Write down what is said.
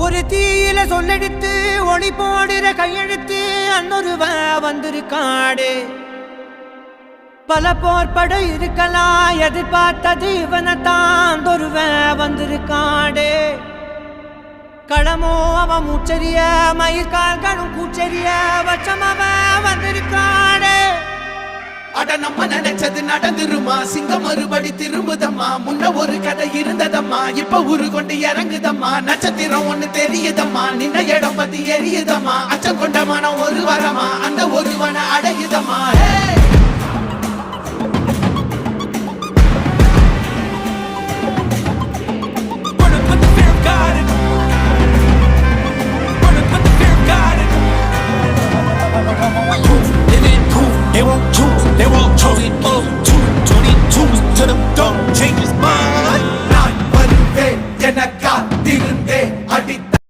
ஒரு தீயில சொல்லெடுத்து ஒளி போடுற கையெழுத்து அன்னொருவ வந்திருக்காடு. பல போர்பட இருக்கலாம் எதிர்பார்த்தது இவனைத்தான் ஒருவ வந்திருக்காடு. களமோ அவன் மூச்சரிய மயிர்கால்களும் கூச்சரிய வச்சம் அவன் வந்திருக்காடு. அட நம்ம நினைச்சது நடந்துருமா, சிங்கம் மறுபடி திரும்புதம்மா. முன்ன ஒரு கதை இருந்ததம்மா, இப்ப ஊரு கொண்டு இறங்குதம்மா. நட்சத்திரம் ஒண்ணு தெரியுதம்மா, நின்ன இடம் பத்தி எரியுதம்மா. அச்சம் கொண்ட மனம் ஒரு வரமா, அந்த ஒருவனை அடையுதம்மா.